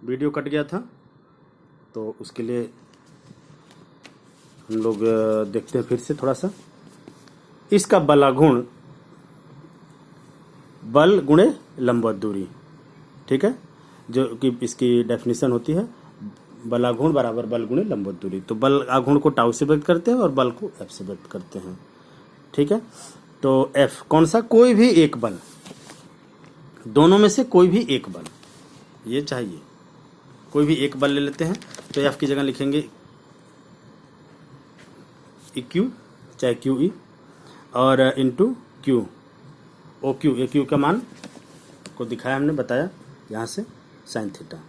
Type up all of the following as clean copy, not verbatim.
Video cut गया था, तो उसके लिए हम लोग देखते हैं फिर से थोड़ा सा। इसका बलागुण बल गुणे लंबवत दूरी, ठीक है, जो कि इसकी डेफिनेशन होती है बलागुण बराबर बल गुणे लंबवत दूरी। तो बल आघूर्ण को टाउ से व्यक्त करते हैं और बल को एफ से व्यक्त करते हैं, ठीक है। तो एफ कौन सा, कोई भी एक बल, दोनों में से कोई भी एक बल, ये चाहिए, कोई भी एक बल ले लेते हैं। तो एफ की जगह लिखेंगे क्यू, चाहे क्यू ई, और इंटू क्यू ओ क्यू, ए क्यू का मान को दिखाया हमने, बताया यहाँ से साइन थीटा,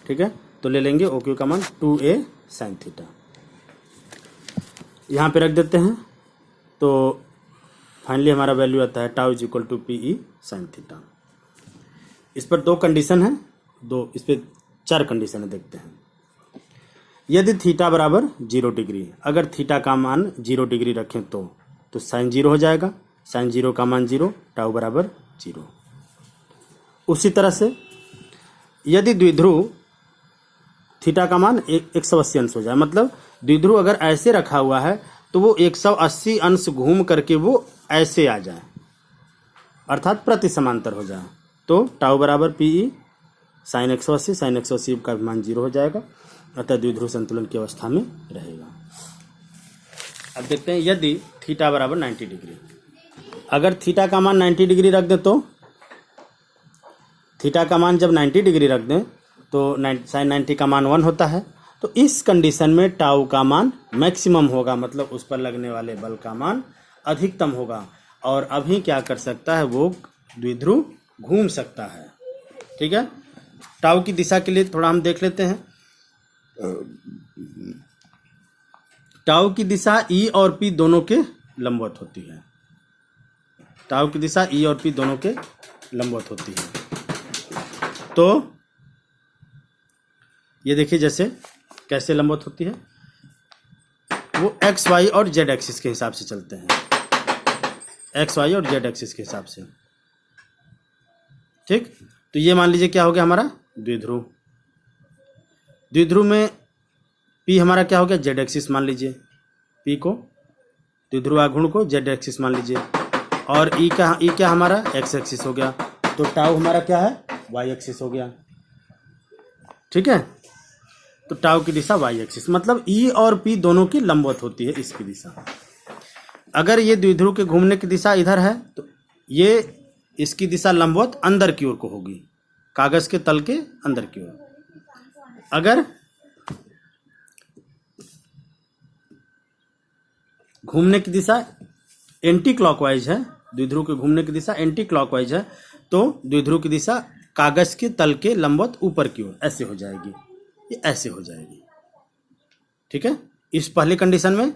ठीक है। तो ले लेंगे ओ क्यू का मान 2a साइन थीटा, यहाँ पे रख देते हैं। तो फाइनली हमारा वैल्यू आता है tau is equal to P E sine theta. इस पर दो कंडीशन है, इस पर 4 कंडीशन है, देखते हैं। यदि थीटा बराबर 0 डिग्री, अगर थीटा का मान 0 डिग्री रखें तो साइन 0 हो जाएगा, साइन 0 का मान 0, टाउ बराबर 0। उसी तरह से यदि द्विध्रुव थीटा का मान 180 अंश हो जाए, मतलब द्विध्रुव अगर ऐसे रखा हुआ है तो वो 180 अंश घूम करके वो ऐसे आ जाए, अर्थात प्रति समांतर हो जाए, तो टाउ बराबर पी ई साइन 180, साइन 180 का मान 0 हो जाएगा, अतः द्विध्रुव संतुलन की अवस्था में रहेगा। अब देखते हैं यदि थीटा बराबर 90 डिग्री, अगर थीटा का मान 90 डिग्री रख दें, तो थीटा का मान जब 90 डिग्री रख दें तो साइन 90 का मान 1 होता है। तो इस कंडीशन में टाउ का मान मैक्सिमम होगा, मतलब उस पर लगने वाले बल का मान अधिकतम होगा, और अभी क्या कर सकता है, वो द्विध्रुव घूम सकता है, ठीक है। टाउ की दिशा के लिए थोड़ा हम देख लेते हैं। टाउ की दिशा ई और पी दोनों के लंबवत होती है, टाउ की दिशा ई और पी दोनों के लंबवत होती है। तो ये देखिए जैसे कैसे लंबवत होती है, वो एक्स वाई और जेड एक्सिस के हिसाब से चलते हैं, एक्स वाई और जेड एक्सिस के हिसाब से, ठीक। तो ये मान लीजिए क्या हो गया हमारा द्विध्रुव, द्विध्रुव में पी हमारा क्या हो गया, जेड एक्सिस मान लीजिए, पी को द्विध्रुव आघूर्ण को जेड एक्सिस मान लीजिए, और ई क्या हमारा एक्स एक्सिस हो गया, तो टाउ हमारा क्या है, वाई एक्सिस हो गया, ठीक है। तो टाउ की दिशा वाई एक्सिस, मतलब ई और पी दोनों की लंबवत होती है इसकी दिशा। अगर ये द्विध्रुव के घूमने की दिशा इधर है तो ये इसकी दिशा लंबवत अंदर की ओर को होगी, कागज के तल के अंदर की ओर। अगर घूमने की दिशा एंटी क्लॉकवाइज है, द्विध्रुव के घूमने की दिशा एंटी क्लॉकवाइज है, तो द्विध्रुव की दिशा कागज के तल के लंबवत ऊपर की ओर ऐसे हो जाएगी, ये ऐसे हो जाएगी, ठीक है। इस पहली कंडीशन में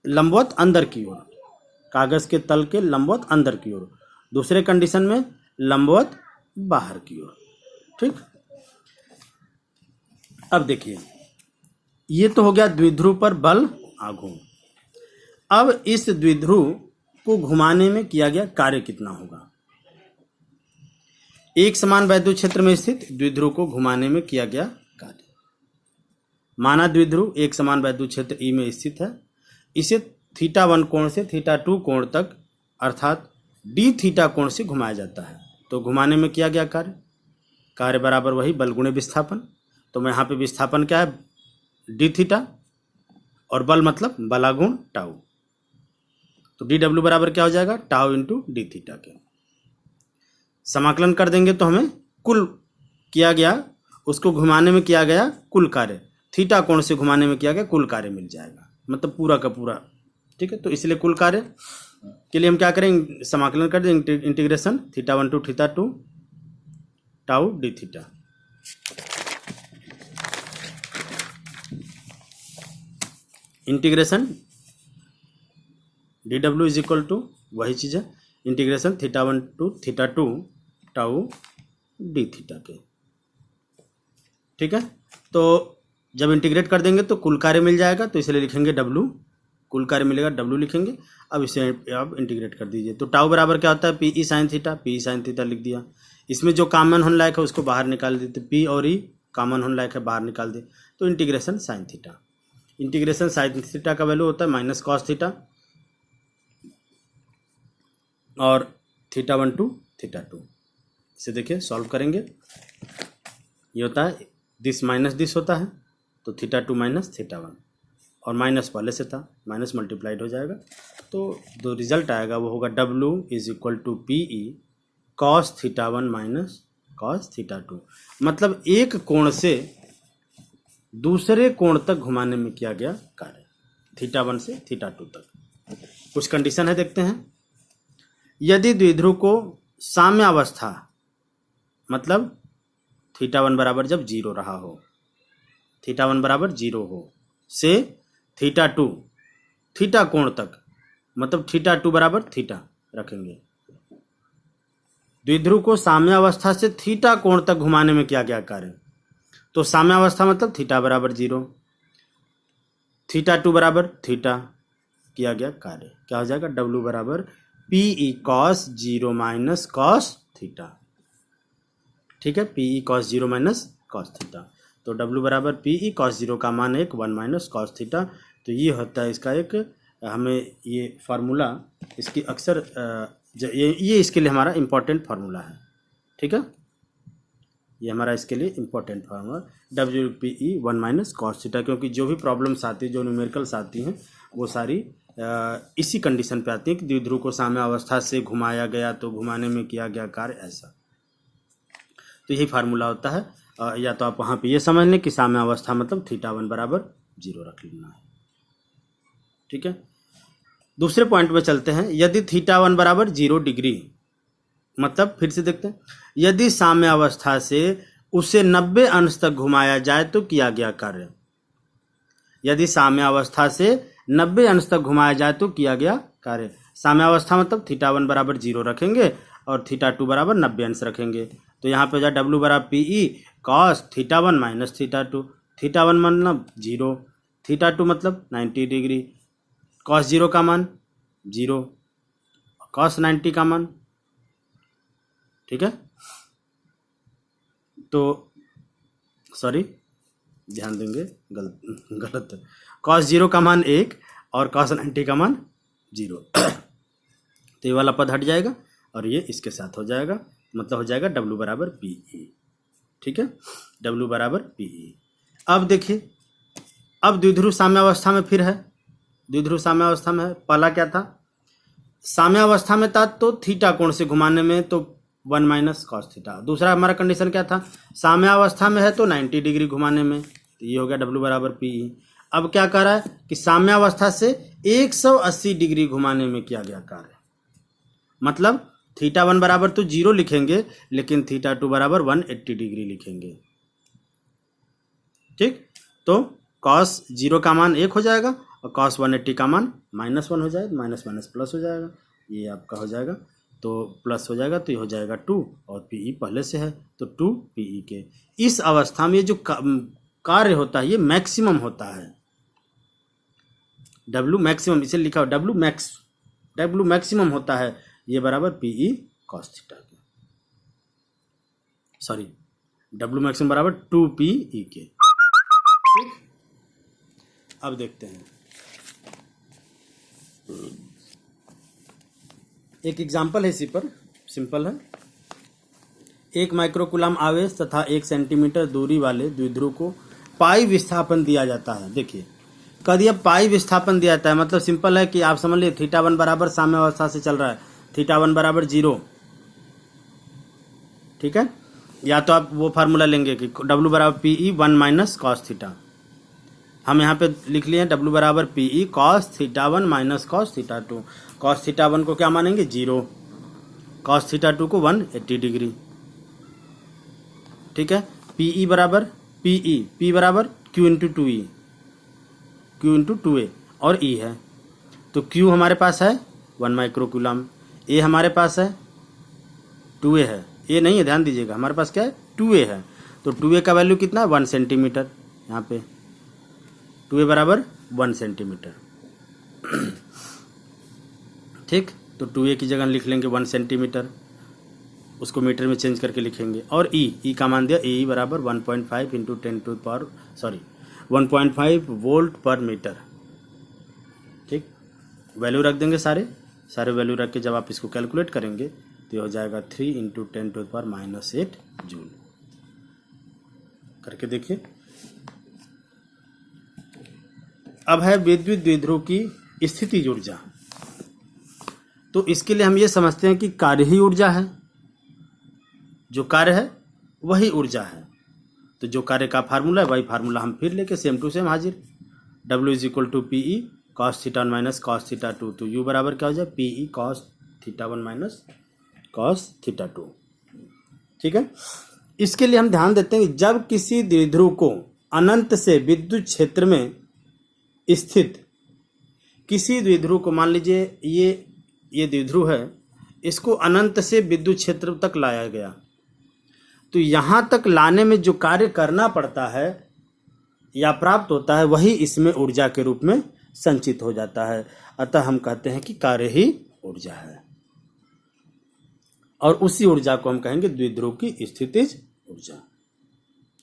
लंबवत अंदर की ओर, कागज के तल के लंबवत अंदर की ओर, दूसरे कंडीशन में लंबवत बाहर की ओर, ठीक। अब देखिए ये तो हो गया द्विध्रुव पर बल आघूर्ण। अब इस द्विध्रुव को घुमाने में किया गया कार्य कितना होगा, एक समान वैद्युत क्षेत्र में स्थित द्विध्रुव को घुमाने में किया गया कार्य। माना द्विध्रुव एक समान वैद्युत क्षेत्र ई में स्थित है, इसे थीटा 1 कोण से थीटा 2 कोण तक अर्थात डी थीटा कोण से घुमाया जाता है। तो घुमाने में किया गया कार्य बराबर वही बल गुणे विस्थापन। तो मैं यहाँ पे विस्थापन क्या है, डी थीटा, और बल मतलब बलागुण टाउ। तो डी डब्ल्यू बराबर क्या हो जाएगा, टाउ इंटू डी थीटा के। समाकलन कर देंगे तो हमें कुल किया गया, उसको घुमाने में किया गया कुल कार्य, थीटा कोण से घुमाने में किया गया कुल कार्य मिल जाएगा, मतलब पूरा का पूरा, ठीक है। तो इसलिए कुल कार्य के लिए हम क्या करेंगे, समाकलन कर देंगे, integration theta 1 to theta 2 tau d theta. Integration d W is equal to वही चीज़ है, integration theta 1 to theta 2 tau d theta के, ठीक है। तो जब इंटीग्रेट कर देंगे तो कुल कार्य मिल जाएगा, तो इसलिए लिखेंगे डब्लू, कुल कार्य मिलेगा डब्लू लिखेंगे। अब इसे आप इंटीग्रेट कर दीजिए, तो टाउ बराबर क्या होता है, P E sine theta, P E sine theta लिख दिया, इसमें जो कॉमन होने लायक है उसको बाहर निकाल देते, पी और ई कॉमन होने लायक है, बाहर निकाल दे, तो integration sine theta. Integration sine theta का वैल्यू होता है माइनस कॉस थीटा और थीटा 1 टू थीटा 2। इसे देखिए सॉल्व करेंगे, ये होता है दिस माइनस दिस होता है, तो थीटा 2 माइनस थीटा 1, और माइनस पहले से था, माइनस मल्टीप्लाइड हो जाएगा, तो जो रिजल्ट आएगा वो होगा W is equal to P E cos theta 1 minus cos theta 2। मतलब एक कोण से दूसरे कोण तक घुमाने में किया गया कार्य, थीटा 1 से थीटा 2 तक। कुछ कंडीशन है, देखते हैं। यदि द्विध्रुव को साम्यावस्था, मतलब थीटा 1 बराबर जब 0 रहा हो, थीटा 1 बराबर 0 हो, से थीटा 2 थीटा कोण तक, मतलब थीटा 2 बराबर थीटा रखेंगे, द्विध्रुव को साम्यावस्था से थीटा कोण तक घुमाने में किया गया कार्य, तो साम्यावस्था मतलब थीटा बराबर 0, थीटा 2 बराबर थीटा, किया गया कार्य क्या हो जाएगा, W बराबर P E cos 0 minus cos theta. ठीक है, P E cos 0 minus cos theta, तो W बराबर पी ई कॉस 0 का मान 1 माइनस कॉस थीटा। तो ये होता है इसका एक, हमें ये फार्मूला इसकी अक्सर ये इसके लिए हमारा इम्पोर्टेंट फार्मूला है। ठीक है, ये हमारा इसके लिए important formula W P E 1 minus cos theta, क्योंकि जो भी प्रॉब्लम्स आती है, जो न्यूमेरिकल्स आती हैं, वो सारी इसी कंडीशन पे आती है कि द्विध्रुव को साम्यावस्था से घुमाया गया तो घुमाने में किया गया कार्य ऐसा। तो यही फार्मूला होता है। या तो आप वहाँ पे ये समझ लें कि साम्यावस्था मतलब थीटा 1 बराबर 0 रख लेना है। ठीक है, दूसरे पॉइंट पे चलते हैं। यदि थीटा 1 बराबर 0 डिग्री, मतलब फिर से देखते हैं, यदि साम्यावस्था से उसे 90 अंश तक घुमाया जाए तो किया गया कार्य। यदि साम्यावस्था से 90 अंश तक घुमाया जाए तो किया गया कार्य। साम्यावस्था मतलब थीटा 1 बराबर 0 रखेंगे और थीटा 2 बराबर 90 अंश रखेंगे, तो यहाँ पे हो जाए W बराबर P E cos theta 1 minus theta 2। Theta 1 मतलब 0, थीटा 2 मतलब 90 डिग्री, कॉस 0 का मान 0, कॉस 90 का मान। ठीक है, तो सॉरी ध्यान देंगे, गलत कॉस 0 का मान 1 और कॉस 90 का मान 0। तो ये वाला पद हट जाएगा और ये इसके साथ हो जाएगा, मतलब हो जाएगा W बराबर पी ई। ठीक है, W बराबर पी ई। अब देखिए, अब द्विध्रुव साम्यावस्था में फिर है, द्विध्रुव साम्यावस्था में है। पहला क्या था, साम्यावस्था में था तो थीटा कोण से घुमाने में तो 1 माइनस कॉस थीटा। दूसरा हमारा कंडीशन क्या था, साम्यावस्था में है तो 90 डिग्री घुमाने में, तो ये हो गया W बराबर पी ई। अब क्या कह रहा है कि साम्यावस्था से 180 डिग्री घुमाने में किया गया कार्य, मतलब थीटा 1 बराबर तो 0 लिखेंगे, लेकिन थीटा 2 बराबर 180 डिग्री लिखेंगे। ठीक, तो कॉस 0 का मान 1 हो जाएगा और कॉस 180 का मान -1 हो जाएगा, माइनस माइनस प्लस हो जाएगा, ये आपका हो जाएगा, तो प्लस हो जाएगा, तो ये हो जाएगा 2 और पी ई पहले से है तो 2 पी ई के। इस अवस्था में ये जो कार्य होता है ये मैक्सिमम होता है, W मैक्सिमम, इसे लिखा हो W मैक्सिमम होता है, ये बराबर पी ई कॉस थीटा के, सॉरी W मैक्सिमम बराबर 2 पी ई के। ठीक, अब देखते हैं एक एग्जाम्पल है, इसी पर सिंपल है। 1 माइक्रोकूलम आवेश तथा 1 सेंटीमीटर दूरी वाले द्विध्रुव को पाई विस्थापन दिया जाता है। देखिए, कभी अब पाई विस्थापन दिया जाता है, मतलब सिंपल है कि आप समझ लीजिए थीटा 1 बराबर साम्यावस्था से चल रहा है, थीटा 1 बराबर 0। ठीक है, या तो आप वो फार्मूला लेंगे कि W बराबर P E 1 minus cos theta, हम यहाँ पे लिख लिए W बराबर P E cos theta 1 minus cos theta 2। Cos theta 1 को क्या मानेंगे 0, कॉस थीटा 2 को 180 डिग्री। ठीक है, पी ई बराबर पी ई, पी बराबर Q into 2E, Q into 2A और E है, तो Q हमारे पास है 1 माइक्रोकूलम, A हमारे पास है 2A है, A नहीं है, ध्यान दीजिएगा, हमारे पास क्या है 2A है, तो 2A का वैल्यू कितना है 1 सेंटीमीटर, यहाँ पे 2A बराबर 1 सेंटीमीटर। ठीक, तो 2A की जगह लिख लेंगे 1 सेंटीमीटर। उसको मीटर में चेंज करके लिखेंगे। और ई का मान दिया, ई बराबर 1.5 इंटू 1.5 वोल्ट पर मीटर। ठीक, वैल्यू रख देंगे, सारे वैल्यू रख के जब आप इसको कैलकुलेट करेंगे तो ये हो जाएगा 3 इंटू 10⁻⁸ जूल। करके देखिए। अब है विद्युत द्विध्रुव की स्थितिज ऊर्जा। तो इसके लिए हम ये समझते हैं कि कार्य ही ऊर्जा है, जो कार्य है वही ऊर्जा है। तो जो कार्य का फार्मूला है वही फार्मूला हम फिर लेके सेम टू सेम हाजिर। W is equal to P E cos theta minus cos theta 2। तो U बराबर क्या हो जाए, P E cos theta 1 minus cos theta 2। ठीक है। इसके लिए हम ध्यान देते हैं कि जब किसी द्विध्रुव को अनंत से विद्युत क्षेत्र में स्थित किसी द्विध्रुव को, मान लीजिए ये द्विध्रुव है, इसको अनंत से विद्युत क्षेत्र तक लाया गया, तो यहां तक लाने में जो कार्य करना पड़ता है या प्राप्त होता है वही इसमें ऊर्जा के रूप में संचित हो जाता है। अतः हम कहते हैं कि कार्य ही ऊर्जा है, और उसी ऊर्जा को हम कहेंगे द्विध्रुव की स्थितिज ऊर्जा।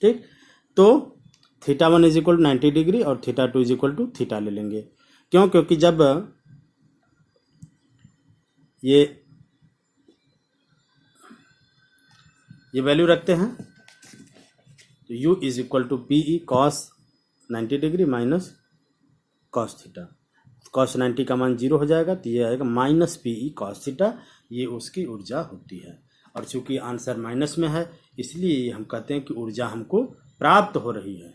ठीक, तो theta 1 is equal to 90 degree और theta 2 is equal to theta ले लेंगे। क्यों? क्योंकि जब ये वैल्यू रखते हैं तो u is equal to P E cos 90 degree minus cos theta. Cos 90 का मान 0 हो जाएगा, तो ये आएगा minus P E cos theta. ये उसकी ऊर्जा होती है, और चूंकि आंसर माइनस में है इसलिए हम कहते हैं कि ऊर्जा हमको प्राप्त हो रही है।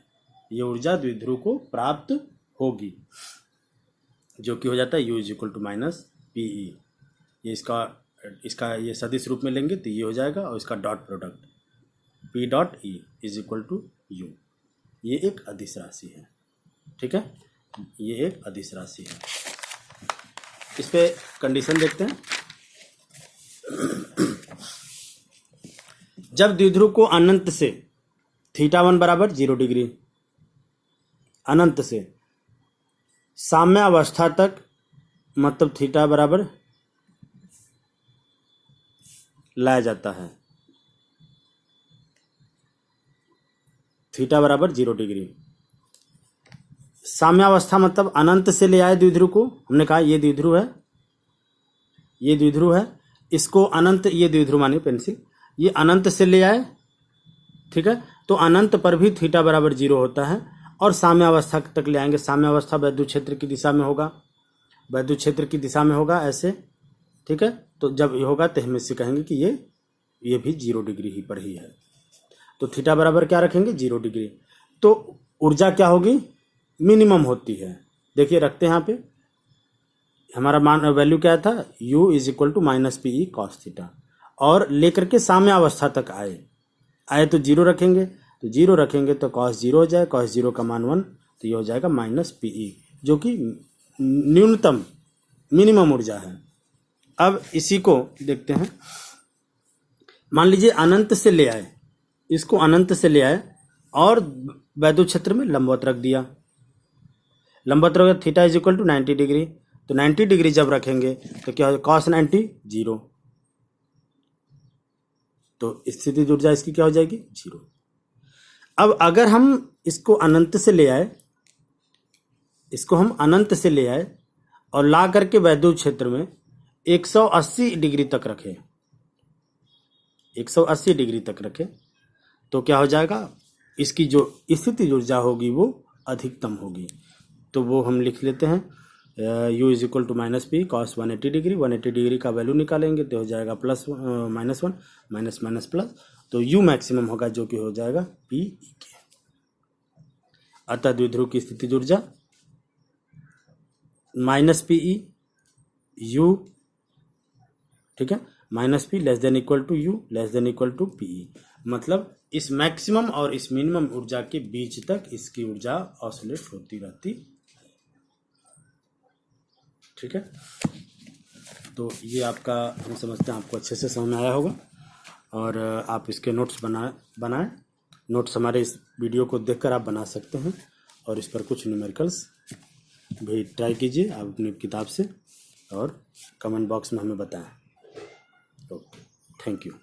ये ऊर्जा द्विध्रुव को प्राप्त होगी, जो कि हो जाता है u is equal to minus P E. ये इसका ये सदिश रूप में लेंगे तो ये हो जाएगा, और इसका dot product P dot E is equal to U. ये एक अदिश राशि है। ठीक है, ये एक अदिश राशि है। इस पे कंडीशन देखते हैं। जब द्विध्रुव को अनंत से थीटा 1 बराबर 0 डिग्री, अनंत से साम्यावस्था तक, मतलब थीटा बराबर लाया जाता है, थीटा बराबर 0 डिग्री। साम्यावस्था मतलब अनंत से ले आए द्विध्रुव को। हमने कहा ये द्विध्रुव है, ये द्विध्रुव है, इसको अनंत, ये द्विध्रुव मानिए पेंसिल, ये अनंत से ले आए। ठीक है, तो अनंत पर भी थीटा बराबर 0 होता है, और साम्यावस्था तक ले आएंगे। साम्यावस्था वैद्युत क्षेत्र की दिशा में होगा, वैद्युत क्षेत्र की दिशा में होगा ऐसे। ठीक है, तो जब ये होगा तो हम इससे कहेंगे कि ये भी 0 डिग्री ही पर ही है। तो थीटा बराबर क्या रखेंगे, 0 डिग्री। तो ऊर्जा क्या होगी, मिनिमम होती है। देखिए रखते हैं यहाँ पे, हमारा मान वैल्यू क्या था, u is equal to minus P E cos theta, और लेकर के साम्यावस्था तक आए तो 0 रखेंगे, तो 0 रखेंगे तो कॉस 0 हो जाए, कॉस 0 का मान 1, तो ये हो जाएगा माइनस पी ई, जो कि न्यूनतम मिनिमम ऊर्जा है। अब इसी को देखते हैं। मान लीजिए अनंत से ले आए, इसको अनंत से ले आए और वैद्युत क्षेत्र में लंबवत रख दिया। लंबवत रख theta is equal to 90 degree, तो 90 डिग्री जब रखेंगे तो क्या हो, कॉस 90 0, तो स्थितिज ऊर्जा इसकी क्या हो जाएगी, 0। अब अगर हम इसको अनंत से ले आए, इसको हम अनंत से ले आए और ला करके वैद्युत क्षेत्र में 180 डिग्री तक रखें, 180 डिग्री तक रखें, तो क्या हो जाएगा, इसकी जो स्थितिज ऊर्जा होगी वो अधिकतम होगी। तो वो हम लिख लेते हैं, u is equal to minus P cos 180 degree. 180 degree का वैल्यू निकालेंगे तो हो जाएगा plus minus 1 minus minus plus, तो u मैक्सिमम होगा जो कि हो जाएगा पी ई के। अतः द्विध्रुव की स्थितिज ऊर्जा माइनस पी ई यू, ठीक है, minus P less than equal to U less than equal to P E. मतलब इस मैक्सिमम और इस मिनिमम ऊर्जा के बीच तक इसकी ऊर्जा ऑसिलेट होती रहती। ठीक है, तो ये आपका, हम समझते हैं आपको अच्छे से समझ में आया होगा, और आप इसके नोट्स बनाएं। नोट्स हमारे इस वीडियो को देखकर आप बना सकते हैं, और इस पर कुछ न्यूमेरिकल्स भी ट्राई कीजिए आप अपनी किताब से, और कमेंट बॉक्स में हमें बताएं। तो थैंक यू।